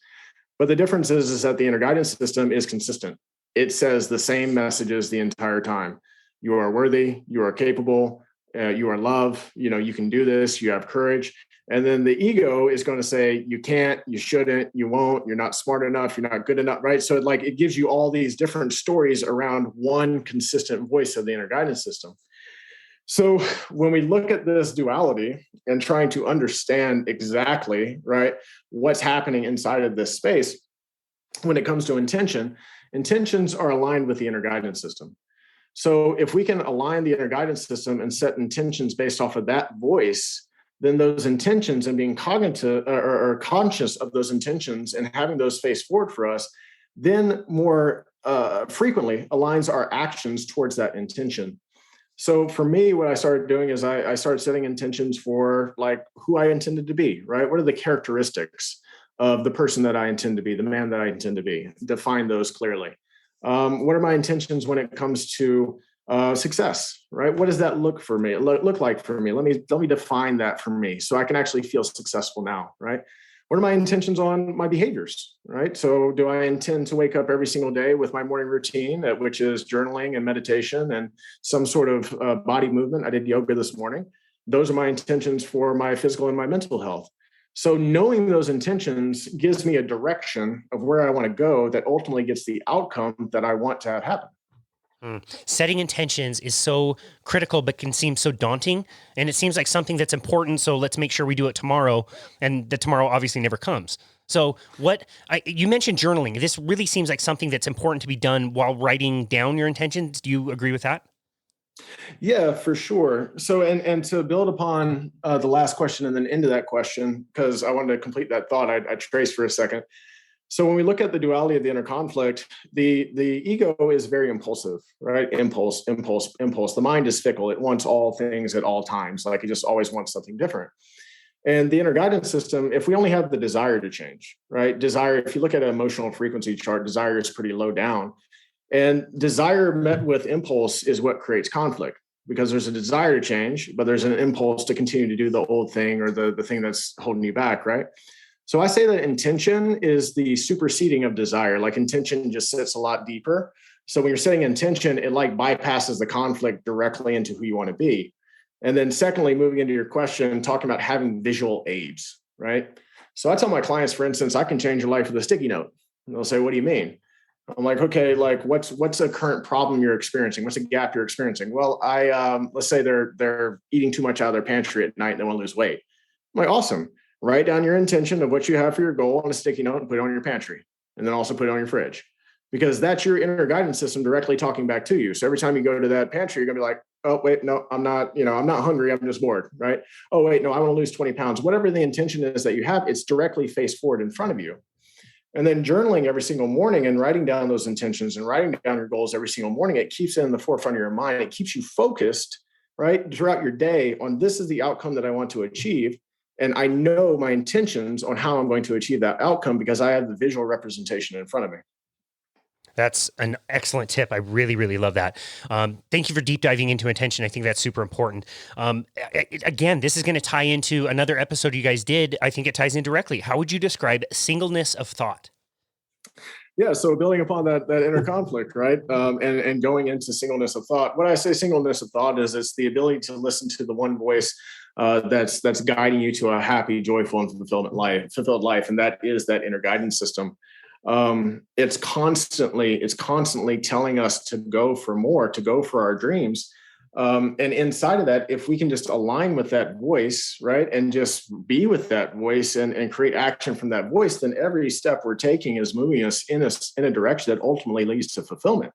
But the difference is that the inner guidance system is consistent. It says the same messages the entire time. You are worthy, you are capable, you are love, you can do this, you have courage. And then the ego is going to say, you can't, you shouldn't, you won't, you're not smart enough, you're not good enough, right? So it gives you all these different stories around one consistent voice of the inner guidance system. So when we look at this duality and trying to understand exactly, right, what's happening inside of this space, when it comes to intention, intentions are aligned with the inner guidance system. So if we can align the inner guidance system and set intentions based off of that voice, then those intentions and being cognitive or conscious of those intentions and having those face forward for us, then more frequently aligns our actions towards that intention. So for me, what I started doing is I started setting intentions for like who I intended to be, right? What are the characteristics of the person that I intend to be, the man that I intend to be? Define those clearly. What are my intentions when it comes to success, right? What does that look for me? Look like for me? Let me define that for me so I can actually feel successful now, right? What are my intentions on my behaviors, right? So do I intend to wake up every single day with my morning routine, which is journaling and meditation and some sort of body movement? I did yoga this morning. Those are my intentions for my physical and my mental health. So knowing those intentions gives me a direction of where I want to go that ultimately gets the outcome that I want to have happen. Setting intentions is so critical, but can seem so daunting. And it seems like something that's important. So let's make sure we do it tomorrow. And the tomorrow obviously never comes. So you mentioned journaling. This really seems like something that's important to be done while writing down your intentions. Do you agree with that? Yeah, for sure. So, and to build upon the last question and then into that question, because I wanted to complete that thought, I traced for a second. So when we look at the duality of the inner conflict, the ego is very impulsive, right? Impulse. The mind is fickle. It wants all things at all times. Like it just always wants something different. And the inner guidance system, if we only have the desire to change, right? Desire, if you look at an emotional frequency chart, desire is pretty low down. And desire met with impulse is what creates conflict because there's a desire to change, but there's an impulse to continue to do the old thing or the thing that's holding you back, right? So I say that intention is the superseding of desire. Like intention just sits a lot deeper. So when you're setting intention, it like bypasses the conflict directly into who you want to be. And then secondly, moving into your question, talking about having visual aids, right? So I tell my clients, for instance, I can change your life with a sticky note. And they'll say, what do you mean? I'm like, okay, like what's a current problem you're experiencing? What's a gap you're experiencing? Well, let's say they're eating too much out of their pantry at night and they want to lose weight. I'm like, awesome. Write down your intention of what you have for your goal on a sticky note and put it on your pantry. And then also put it on your fridge. Because that's your inner guidance system directly talking back to you. So every time you go to that pantry, you're gonna be like, oh, wait, no, I'm not hungry. I'm just bored, right? Oh, wait, no, I want to lose 20 pounds. Whatever the intention is that you have, it's directly face forward in front of you. And then journaling every single morning and writing down those intentions and writing down your goals every single morning, it keeps it in the forefront of your mind. It keeps you focused, right, throughout your day on this is the outcome that I want to achieve. And I know my intentions on how I'm going to achieve that outcome because I have the visual representation in front of me. That's an excellent tip. I really, really love that. Thank you for deep diving into intention. I think that's super important. Again, this is going to tie into another episode you guys did. I think it ties in directly. How would you describe singleness of thought? Yeah, so building upon that inner conflict, right, and going into singleness of thought. When I say singleness of thought, is it's the ability to listen to the one voice that's guiding you to a happy, joyful, and fulfilled life, and that is that inner guidance system. It's constantly telling us to go for more, to go for our dreams. And inside of that, if we can just align with that voice, right, and just be with that voice and create action from that voice, then every step we're taking is moving us in a direction that ultimately leads to fulfillment.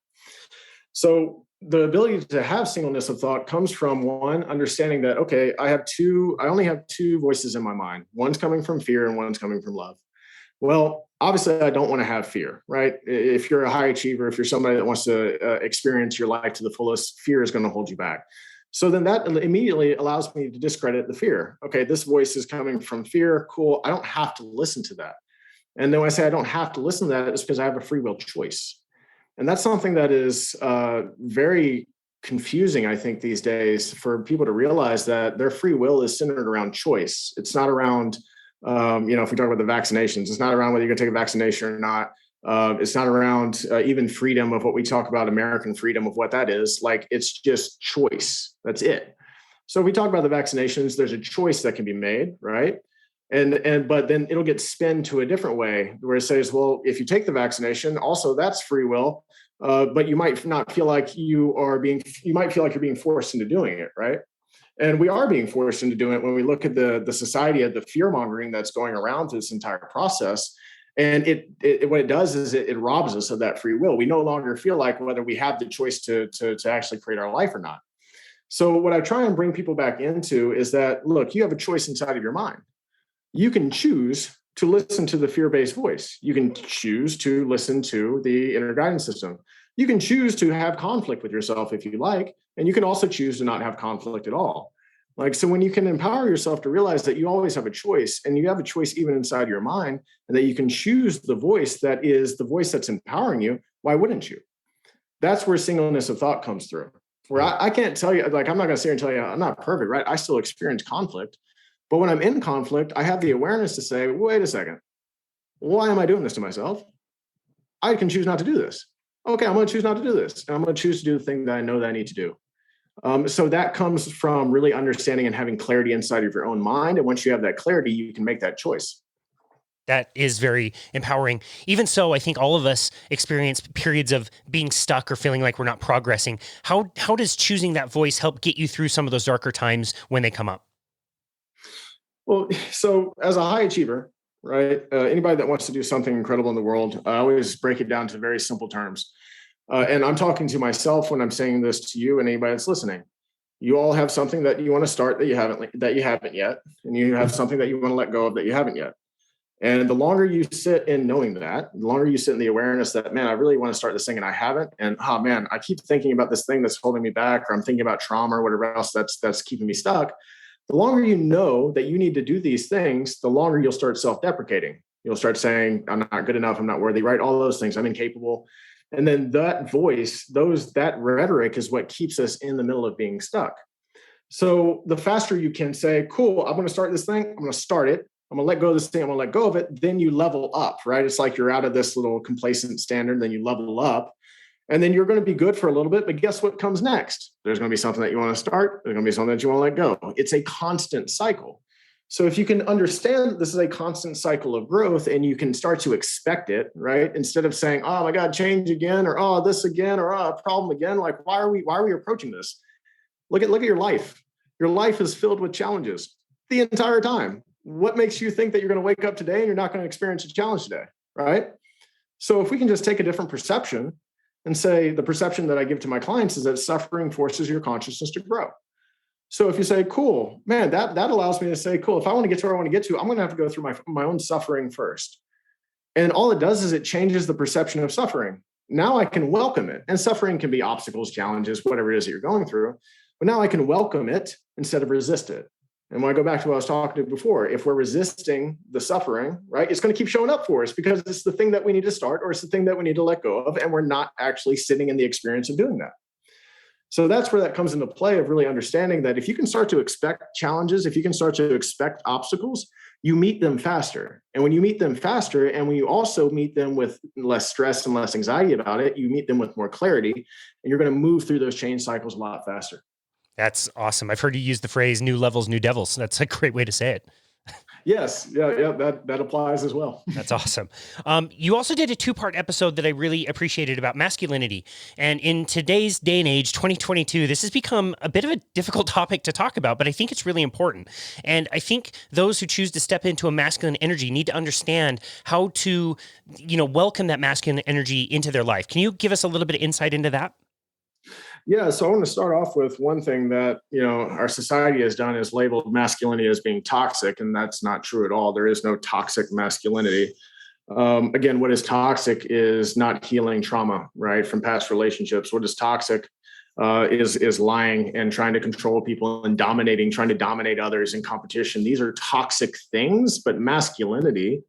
So the ability to have singleness of thought comes from one, understanding that, okay, I only have two voices in my mind. One's coming from fear and one's coming from love. Well, obviously, I don't want to have fear, right? If you're a high achiever, if you're somebody that wants to experience your life to the fullest, fear is going to hold you back. So then that immediately allows me to discredit the fear. Okay, this voice is coming from fear. Cool. I don't have to listen to that. And then when I say I don't have to listen to that, it's because I have a free will choice. And that's something that is very confusing, I think, these days for people to realize that their free will is centered around choice. It's not around if we talk about the vaccinations, it's not around whether you're going to take a vaccination or not. It's not around even freedom of what we talk about, American freedom of what that is. Like, it's just choice. That's it. So if we talk about the vaccinations, there's a choice that can be made, right? But then it'll get spun to a different way where it says, well, if you take the vaccination, also that's free will. But you might not feel like you might feel like you're being forced into doing it, right? And we are being forced into doing it when we look at the society, at the fear mongering that's going around this entire process. And what it does is it robs us of that free will. We no longer feel like whether we have the choice to actually create our life or not. So what I try and bring people back into is that, look, you have a choice inside of your mind. You can choose to listen to the fear-based voice. You can choose to listen to the inner guidance system. You can choose to have conflict with yourself if you like, and you can also choose to not have conflict at all. Like, so when you can empower yourself to realize that you always have a choice, and you have a choice even inside your mind, and that you can choose the voice that is the voice that's empowering you, why wouldn't you? That's where singleness of thought comes through. Where I can't tell you, like, I'm not going to sit here and tell you I'm not perfect, right? I still experience conflict. But when I'm in conflict, I have the awareness to say, wait a second, why am I doing this to myself? I can choose not to do this. Okay, I'm going to choose not to do this. And I'm going to choose to do the thing that I know that I need to do. So that comes from really understanding and having clarity inside of your own mind. And once you have that clarity, you can make that choice. That is very empowering. Even so, I think all of us experience periods of being stuck or feeling like we're not progressing. How does choosing that voice help get you through some of those darker times when they come up? Well, so as a high achiever, right, anybody that wants to do something incredible in the world, I always break it down to very simple terms. And I'm talking to myself when I'm saying this to you and anybody that's listening. You all have something that you want to start that you haven't yet, and you have something that you want to let go of that you haven't yet. And the longer you sit in knowing that, the longer you sit in the awareness that, man, I really want to start this thing and I haven't. And oh man, I keep thinking about this thing that's holding me back, or I'm thinking about trauma or whatever else that's keeping me stuck. The longer you know that you need to do these things, the longer you'll start self-deprecating. You'll start saying, I'm not good enough, I'm not worthy, right? All those things, I'm incapable. And then that voice, that rhetoric is what keeps us in the middle of being stuck. So the faster you can say, cool, I'm going to start this thing, I'm going to start it. I'm going to let go of this thing. I'm going to let go of it. Then you level up, right? It's like you're out of this little complacent standard. Then you level up, and then you're going to be good for a little bit. But guess what comes next? There's going to be something that you want to start. There's going to be something that you want to let go. It's a constant cycle. So if you can understand that this is a constant cycle of growth, and you can start to expect it, right? Instead of saying, oh my God, change again, or oh, this again, or oh, a problem again. Like, why are we approaching this? Look at your life. Your life is filled with challenges the entire time. What makes you think that you're going to wake up today and you're not going to experience a challenge today, right? So if we can just take a different perception and say, the perception that I give to my clients is that suffering forces your consciousness to grow. So if you say, cool, man, that allows me to say, cool, if I want to get to where I want to get to, I'm going to have to go through my own suffering first. And all it does is it changes the perception of suffering. Now I can welcome it. And suffering can be obstacles, challenges, whatever it is that you're going through. But now I can welcome it instead of resist it. And when I go back to what I was talking to before, if we're resisting the suffering, right, it's going to keep showing up for us because it's the thing that we need to start, or it's the thing that we need to let go of, and we're not actually sitting in the experience of doing that. So that's where that comes into play, of really understanding that if you can start to expect challenges, if you can start to expect obstacles, you meet them faster. And when you meet them faster, and when you also meet them with less stress and less anxiety about it, you meet them with more clarity, and you're going to move through those change cycles a lot faster. That's awesome. I've heard you use the phrase new levels, new devils. That's a great way to say it. Yes. Yeah. That applies as well. That's awesome. You also did a 2-part episode that I really appreciated about masculinity. And in today's day and age, 2022, this has become a bit of a difficult topic to talk about, but I think it's really important. And I think those who choose to step into a masculine energy need to understand how to, welcome that masculine energy into their life. Can you give us a little bit of insight into that? Yeah, so I want to start off with one thing that, our society has done is labeled masculinity as being toxic, and that's not true at all. There is no toxic masculinity. Again, what is toxic is not healing trauma, right, from past relationships. What is toxic is lying and trying to control people and trying to dominate others in competition. These are toxic things, but masculinity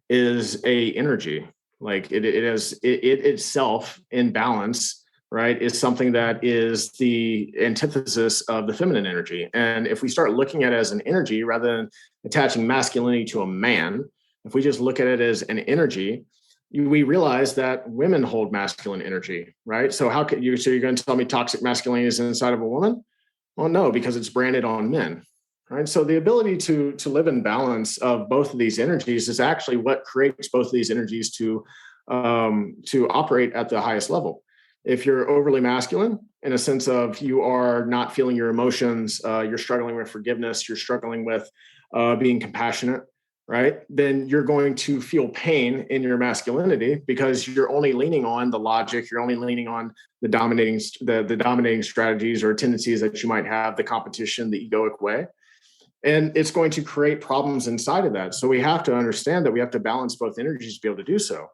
is a energy. Like it itself in balance, right, is something that is the antithesis of the feminine energy. And if we start looking at it as an energy rather than attaching masculinity to a man, if we just look at it as an energy, we realize that women hold masculine energy, right? So you're going to tell me toxic masculinity is inside of a woman? Well, no, because it's branded on men, right? So the ability to live in balance of both of these energies is actually what creates both of these energies to operate at the highest level. If you're overly masculine, in a sense of you are not feeling your emotions, you're struggling with forgiveness, you're struggling with being compassionate, right, then you're going to feel pain in your masculinity because you're only leaning on the logic, you're only leaning on the dominating strategies or tendencies that you might have, the competition, the egoic way. And it's going to create problems inside of that. So we have to understand that we have to balance both energies to be able to do so.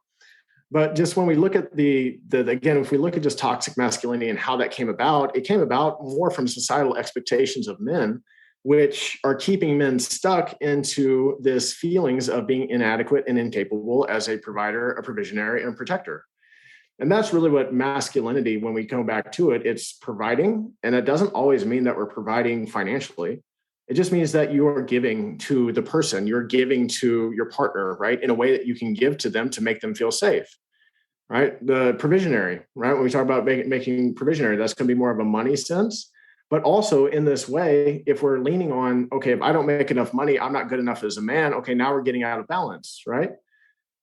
But just when we look at again, if we look at just toxic masculinity and how that came about, it came about more from societal expectations of men, which are keeping men stuck into this feelings of being inadequate and incapable as a provider, a provisionary, and a protector. And that's really what masculinity, when we come back to it, it's providing. And it doesn't always mean that we're providing financially. It just means that you are giving to the person, you're giving to your partner, right, in a way that you can give to them to make them feel safe, right? The provisionary, right? When we talk about making provisionary, that's going to be more of a money sense. But also in this way, if we're leaning on, okay, if I don't make enough money, I'm not good enough as a man. Okay, now we're getting out of balance, right?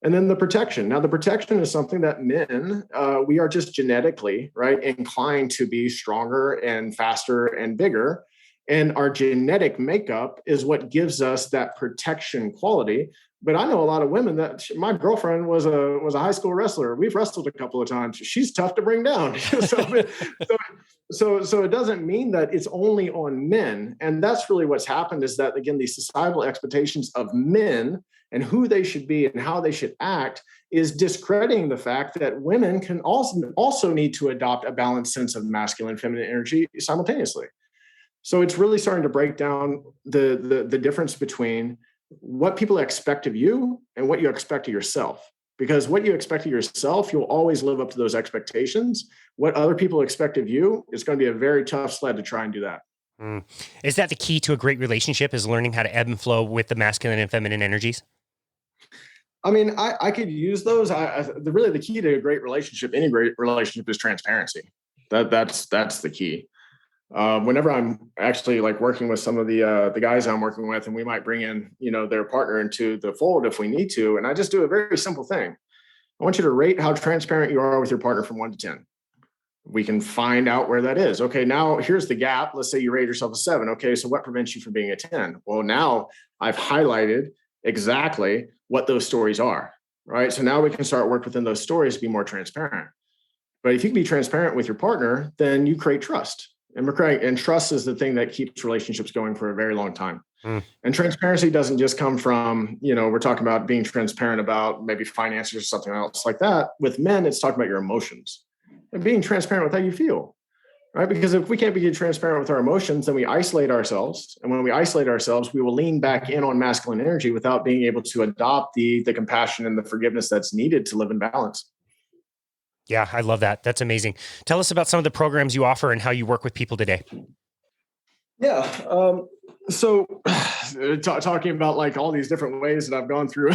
And then the protection. Now, the protection is something that men, we are just genetically, right, inclined to be stronger and faster and bigger. And our genetic makeup is what gives us that protection quality. But I know a lot of women that my girlfriend was a high school wrestler. We've wrestled a couple of times. She's tough to bring down. So it doesn't mean that it's only on men. And that's really what's happened is that, again, these societal expectations of men and who they should be and how they should act is discrediting the fact that women can also need to adopt a balanced sense of masculine and feminine energy simultaneously. So it's really starting to break down the difference between what people expect of you and what you expect of yourself. Because what you expect of yourself, you'll always live up to those expectations. What other people expect of you, it's going to be a very tough sled to try and do that. Is that the key to a great relationship, is learning how to ebb and flow with the masculine and feminine energies? I mean, I could use those. Really the key to a great relationship, any great relationship, is transparency. That's the key. Whenever I'm actually like working with some of the guys I'm working with, and we might bring in, their partner into the fold if we need to. And I just do a very simple thing. I want you to rate how transparent you are with your partner from 1 to 10. We can find out where that is. Okay, now here's the gap. Let's say you rate yourself a 7. Okay, so what prevents you from being a 10? Well, now I've highlighted exactly what those stories are, right? So now we can start work within those stories to be more transparent. But if you can be transparent with your partner, then you create trust. And trust is the thing that keeps relationships going for a very long time. And transparency doesn't just come from, we're talking about being transparent about maybe finances or something else like that. With men, it's talking about your emotions and being transparent with how you feel, right? Because if we can't be transparent with our emotions, then we isolate ourselves. And when we isolate ourselves, we will lean back in on masculine energy without being able to adopt the compassion and the forgiveness that's needed to live in balance. Yeah, I love that. That's amazing. Tell us about some of the programs you offer and how you work with people today. Yeah. So talking about like all these different ways that I've gone through,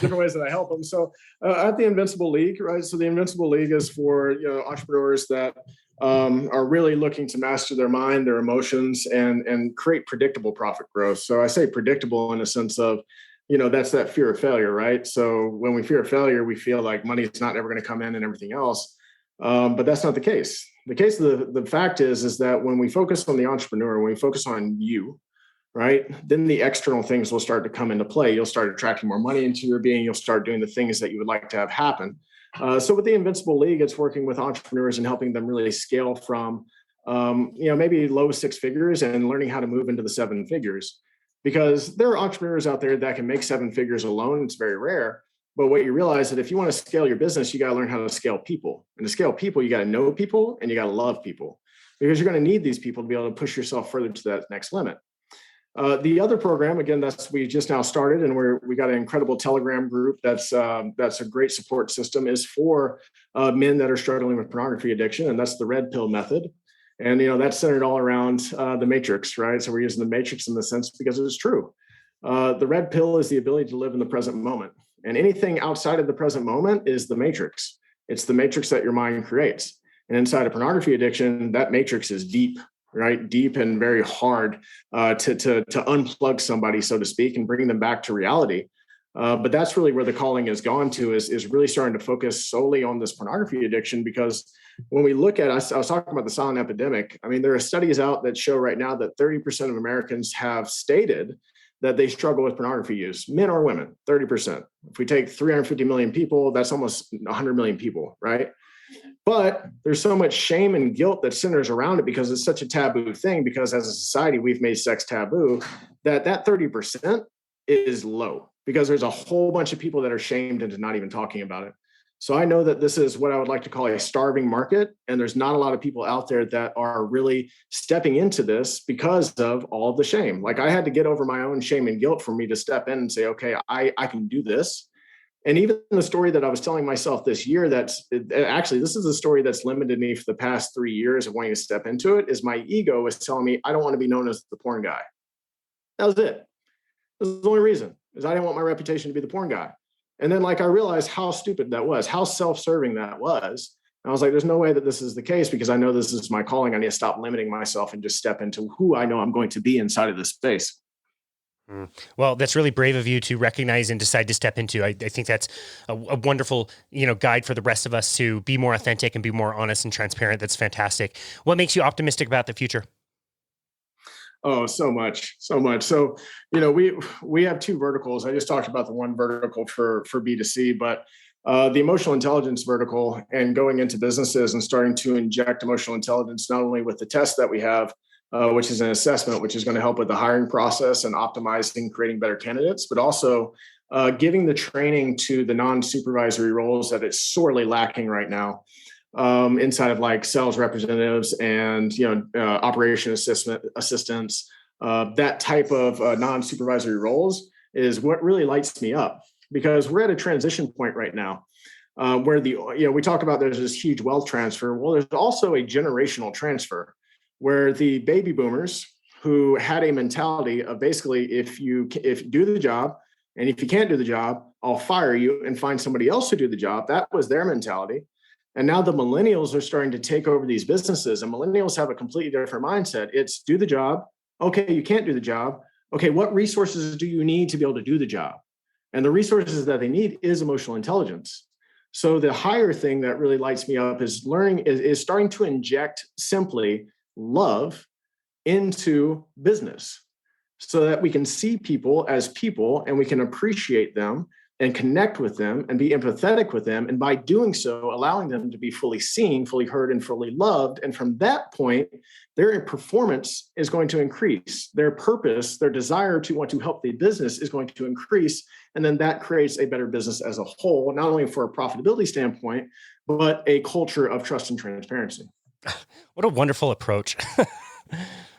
different ways that I help them. So at the Invincible League, right? So the Invincible League is for, entrepreneurs that are really looking to master their mind, their emotions, and create predictable profit growth. So I say predictable in a sense of, that's that fear of failure, right? So when we fear failure, we feel like money is not ever going to come in and everything else. But that's not the case. The fact is that when we focus on the entrepreneur, when we focus on you, right, then the external things will start to come into play. You'll start attracting more money into your being. You'll start doing the things that you would like to have happen. So with the Invincible League, it's working with entrepreneurs and helping them really scale from, maybe low 6 figures and learning how to move into the 7 figures. Because there are entrepreneurs out there that can make 7 figures alone. It's very rare. But what you realize that if you want to scale your business, you got to learn how to scale people. And to scale people, you got to know people and you got to love people, because you're going to need these people to be able to push yourself further to that next limit. The other program, again, we just now started, and we got an incredible Telegram group that's a great support system, is for men that are struggling with pornography addiction, and that's the red pill method. And, that's centered all around the matrix, right? So we're using the matrix in the sense because it is true. The red pill is the ability to live in the present moment. And anything outside of the present moment is the matrix. It's the matrix that your mind creates. And inside of pornography addiction, that matrix is deep, right? Deep and very hard to unplug somebody, so to speak, and bring them back to reality. But that's really where the calling has gone to, is really starting to focus solely on this pornography addiction. Because when we look at us, I was talking about the silent epidemic. I mean, there are studies out that show right now that 30% of Americans have stated that they struggle with pornography use, men or women, 30%. If we take 350 million people, that's almost 100 million people, right? But there's so much shame and guilt that centers around it because it's such a taboo thing, because as a society, we've made sex taboo, that 30% is low because there's a whole bunch of people that are shamed into not even talking about it. So I know that this is what I would like to call a starving market. And there's not a lot of people out there that are really stepping into this because of all of the shame. Like I had to get over my own shame and guilt for me to step in and say, okay, I can do this. And even the story that I was telling myself this year, this is a story that's limited me for the past 3 years of wanting to step into it, is my ego is telling me I don't want to be known as the porn guy. That was it. This is the only reason, is I didn't want my reputation to be the porn guy. And then I realized how stupid that was, how self-serving that was. And I was like, there's no way that this is the case, because I know this is my calling. I need to stop limiting myself and just step into who I know I'm going to be inside of this space. Well, that's really brave of you to recognize and decide to step into. I think that's a wonderful, guide for the rest of us to be more authentic and be more honest and transparent. That's fantastic. What makes you optimistic about the future? Oh, so much. So, we have two verticals. I just talked about the one vertical for B2C, but the emotional intelligence vertical, and going into businesses and starting to inject emotional intelligence, not only with the test that we have, which is an assessment, which is going to help with the hiring process and optimizing, creating better candidates, but also giving the training to the non-supervisory roles that it's sorely lacking right now. Inside of sales representatives and operation assistants, that type of non-supervisory roles is what really lights me up, because we're at a transition point right now where we talk about there's this huge wealth transfer. Well, there's also a generational transfer where the baby boomers who had a mentality of basically if you do the job, and if you can't do the job, I'll fire you and find somebody else to do the job. That was their mentality. And now the millennials are starting to take over these businesses, and millennials have a completely different mindset. It's do the job. Okay, you can't do the job. Okay, what resources do you need to be able to do the job? And the resources that they need is emotional intelligence. So the higher thing that really lights me up is starting to inject simply love into business, so that we can see people as people and we can appreciate them and connect with them and be empathetic with them. And by doing so, allowing them to be fully seen, fully heard, and fully loved. And from that point, their performance is going to increase. Their purpose, their desire to want to help the business is going to increase. And then that creates a better business as a whole, not only for a profitability standpoint, but a culture of trust and transparency. What a wonderful approach.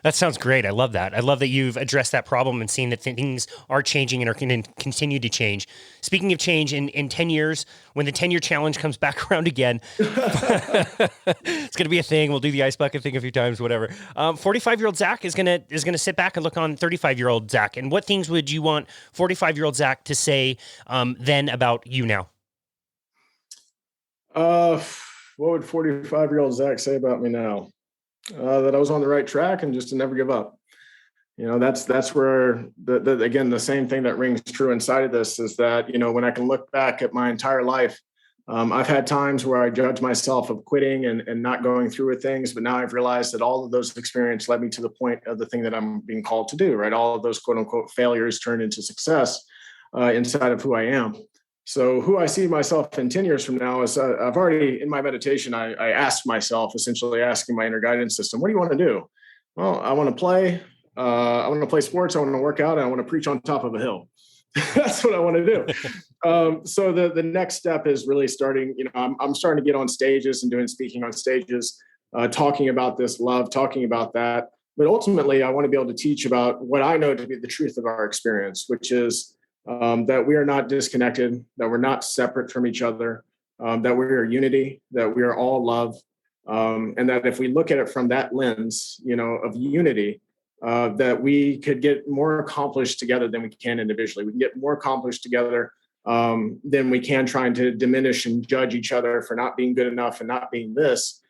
That sounds great. I love that. I love that you've addressed that problem and seen that things are changing and are going to continue to change. Speaking of change, in 10 years, when the 10-year challenge comes back around again, it's going to be a thing. We'll do the ice bucket thing a few times, whatever. 45-year-old Zack is going to sit back and look on 35-year-old Zack. And what things would you want 45-year-old Zack to say then about you now? What would 45-year-old Zack say about me now? That I was on the right track and just to never give up. That's where again, the same thing that rings true inside of this is that, when I can look back at my entire life, I've had times where I judge myself of quitting and not going through with things, but now I've realized that all of those experiences led me to the point of the thing that I'm being called to do, right? All of those quote unquote failures turned into success inside of who I am. So who I see myself in 10 years from now is I've already, in my meditation, I asked myself, essentially asking my inner guidance system, what do you want to do? Well, I want to play. I want to play sports. I want to work out. And I want to preach on top of a hill. That's what I want to do. So the next step is really starting, I'm starting to get on stages and doing speaking on stages, talking about this love, talking about that. But ultimately, I want to be able to teach about what I know to be the truth of our experience, which is that we are not disconnected, that we're not separate from each other, that we are unity, that we are all love, and that if we look at it from that lens, of unity, that we could get more accomplished together than we can individually. We can get more accomplished together than we can trying to diminish and judge each other for not being good enough and not being this.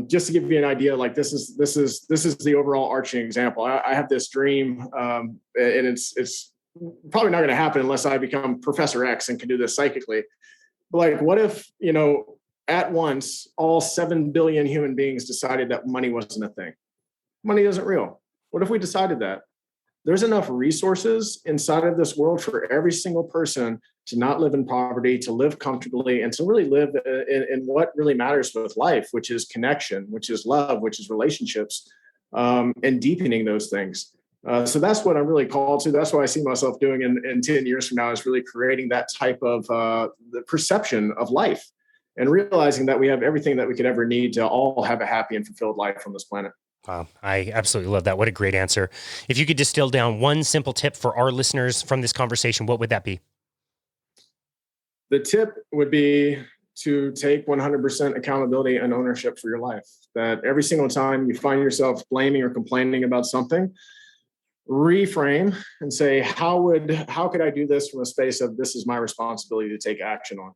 Just to give you an idea, this is the overall arching example. I have this dream, and it's probably not going to happen unless I become Professor X and can do this psychically. But what if, at once, all 7 billion human beings decided that money wasn't a thing? Money isn't real. What if we decided that? there's enough resources inside of this world for every single person to not live in poverty, to live comfortably, and to really live in what really matters with life, which is connection, which is love, which is relationships, and deepening those things. So that's what I'm really called to. That's what I see myself doing in 10 years from now, is really creating that type of the perception of life and realizing that we have everything that we could ever need to all have a happy and fulfilled life on this planet. Wow, I absolutely love that. What a great answer. If you could distill down one simple tip for our listeners from this conversation, what would that be? The tip would be to take 100% accountability and ownership for your life. That every single time you find yourself blaming or complaining about something, reframe and say, how could I do this from a space of this is my responsibility to take action on?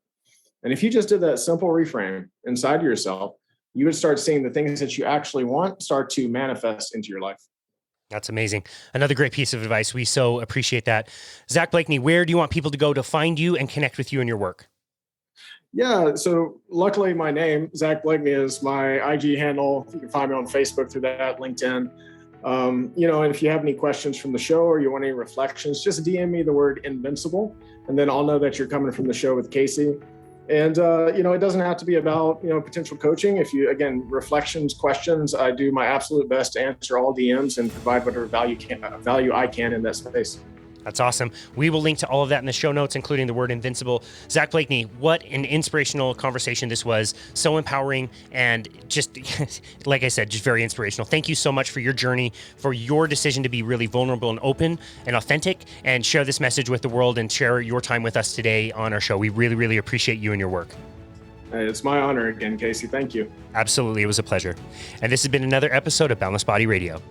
And if you just did that simple reframe inside yourself, you would start seeing the things that you actually want start to manifest into your life. That's amazing. Another great piece of advice. We so appreciate that. Zack Blakeney, where do you want people to go to find you and connect with you and your work? Yeah, so luckily my name, Zack Blakeney, is my IG handle. You can find me on Facebook through that, LinkedIn. And if you have any questions from the show or you want any reflections, just DM me the word Invincible, and then I'll know that you're coming from the show with Casey. And, it doesn't have to be about, potential coaching. If you, again, reflections, questions, I do my absolute best to answer all DMs and provide whatever value I can in that space. That's awesome. We will link to all of that in the show notes, including the word Invincible. Zack Blakeney, what an inspirational conversation this was. So empowering and just, like I said, just very inspirational. Thank you so much for your journey, for your decision to be really vulnerable and open and authentic and share this message with the world and share your time with us today on our show. We really, really appreciate you and your work. It's my honor again, Casey. Thank you. Absolutely. It was a pleasure. And this has been another episode of Boundless Body Radio.